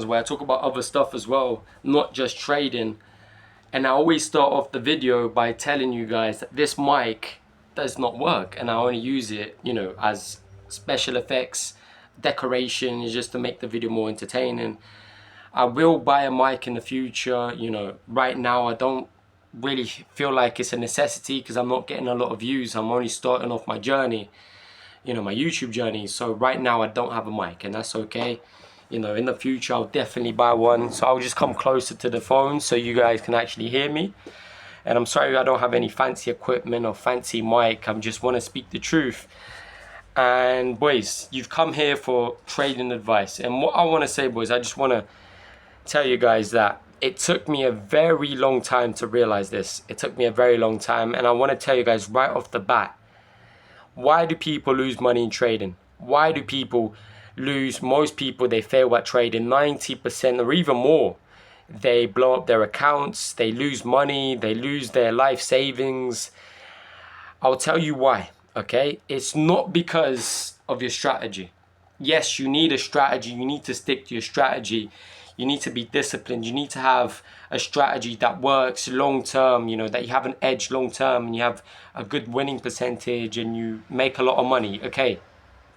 where I talk about other stuff as well, not just trading. And I always start off the video by telling you guys that this mic does not work, and I only use it, you know, as special effects, decoration, just to make the video more entertaining. I will buy a mic in the future, you know. Right now I don't really feel like it's a necessity because I'm not getting a lot of views. I'm only starting off my journey, you know, my YouTube journey. So right now I don't have a mic, and that's okay. You know, in the future I'll definitely buy one. So I'll just come closer to the phone so you guys can actually hear me. And I'm sorry I don't have any fancy equipment or fancy mic. I just want to speak the truth. And boys, you've come here for trading advice. And what I want to say, boys, I just want to tell you guys that it took me a very long time to realize this. It took me a very long time, and I want to tell you guys right off the bat, why do people lose money in trading? Why do people lose? Most people, they fail at trading. 90% or even more, they blow up their accounts, they lose money, they lose their life savings. I'll tell you why, okay? It's not because of your strategy. Yes, you need a strategy, you need to stick to your strategy. You need to be disciplined. You need to have a strategy that works long term, you know, that you have an edge long term and you have a good winning percentage and you make a lot of money. Okay,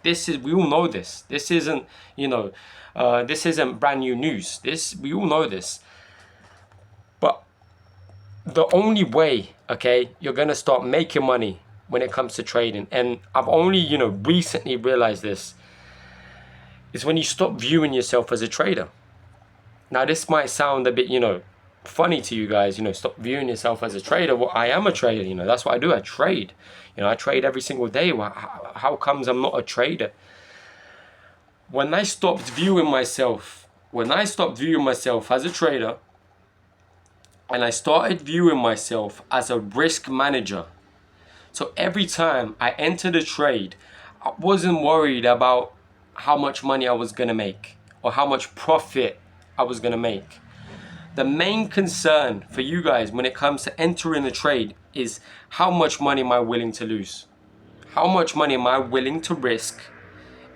we all know this. This isn't, you know, this isn't brand new news. We all know this. But the only way, okay, you're going to start making money when it comes to trading, and I've only, you know, recently realized this, is when you stop viewing yourself as a trader. Now, this might sound a bit, you know, funny to you guys, you know, stop viewing yourself as a trader. Well, I am a trader, you know, that's what I do. I trade, you know, I trade every single day. Well, how comes I'm not a trader? When I stopped viewing myself as a trader, and I started viewing myself as a risk manager. So every time I entered a trade, I wasn't worried about how much money I was going to make or how much profit I was going to make. The main concern for you guys when it comes to entering a trade is how much money am I willing to lose? How much money am I willing to risk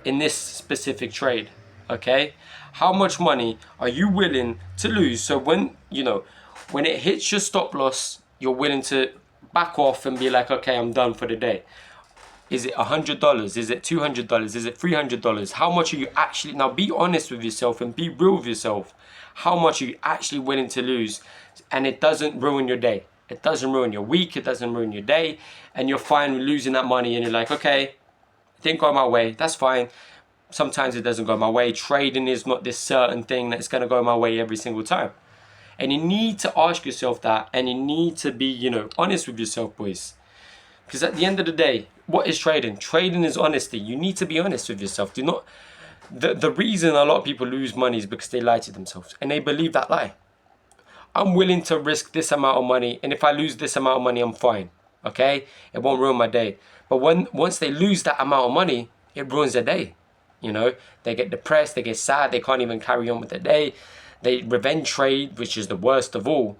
in this specific trade? Okay? How much money are you willing to lose? So when, you know, when it hits your stop loss, you're willing to back off and be like, okay, I'm done for the day. Is it $100? Is it $200? Is it $300? How much are you actually, now be honest with yourself and be real with yourself. How much are you actually willing to lose? And it doesn't ruin your day. It doesn't ruin your week. It doesn't ruin your day. And you're fine with losing that money and you're like, okay, it didn't go my way. That's fine. Sometimes it doesn't go my way. Trading is not this certain thing that's going to go my way every single time. And you need to ask yourself that, and you need to be, you know, honest with yourself, boys. Because at the end of the day, what is trading? Trading is honesty. You need to be honest with yourself. Do not. The reason a lot of people lose money is because they lie to themselves and they believe that lie. I'm willing to risk this amount of money, and if I lose this amount of money, I'm fine. Okay, it won't ruin my day. But once they lose that amount of money, it ruins their day. You know, they get depressed, they get sad, they can't even carry on with their day. They revenge trade, which is the worst of all.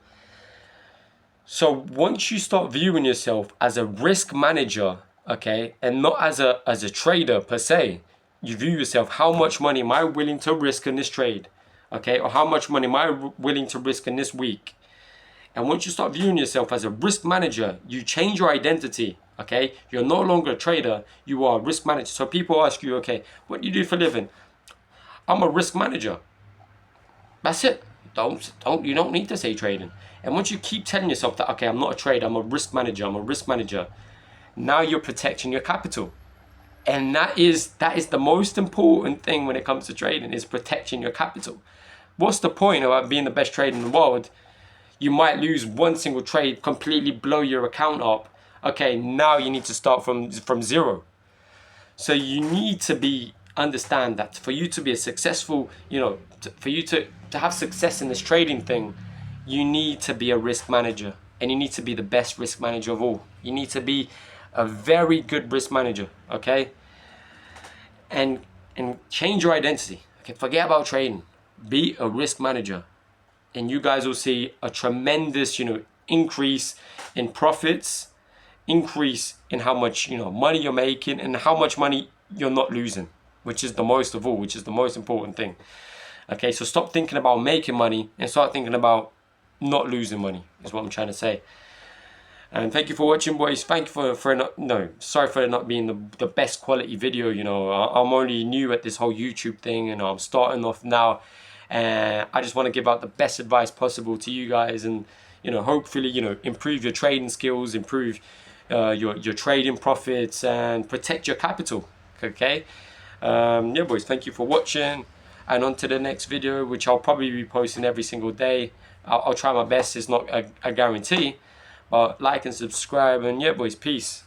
So once you start viewing yourself as a risk manager, okay, and not as a trader per se, you view yourself, how much money am I willing to risk in this trade, okay, or how much money am I willing to risk in this week? And once you start viewing yourself as a risk manager, you change your identity, okay? You're no longer a trader, you are a risk manager. So people ask you, okay, what do you do for a living? I'm a risk manager. That's it. You don't need to say trading. And once you keep telling yourself that, okay, I'm not a trader, I'm a risk manager, now you're protecting your capital. And that is the most important thing when it comes to trading, is protecting your capital. What's the point about being the best trader in the world? You might lose one single trade, completely blow your account up. Okay, now you need to start from zero. So you need to understand that for you to be a successful, you know, for you to have success in this trading thing, you need to be a risk manager, and you need to be the best risk manager of all. You need to be a very good risk manager, okay? And change your identity. Okay, forget about trading. Be a risk manager, and you guys will see a tremendous, you know, increase in profits, increase in how much, you know, money you're making, and how much money you're not losing, which is the most of all, which is the most important thing. Okay, so stop thinking about making money and start thinking about not losing money, is what I'm trying to say. And thank you for watching, boys. Thank you for not, no, sorry for it not being the best quality video. You know, I'm only new at this whole YouTube thing, and I'm starting off now, and I just want to give out the best advice possible to you guys, and you know, hopefully, you know, improve your trading skills, improve your trading profits, and protect your capital. Okay, yeah, boys. Thank you for watching, and on to the next video, which I'll probably be posting every single day. I'll try my best. It's not a guarantee. Like and subscribe, and yeah, boys, peace.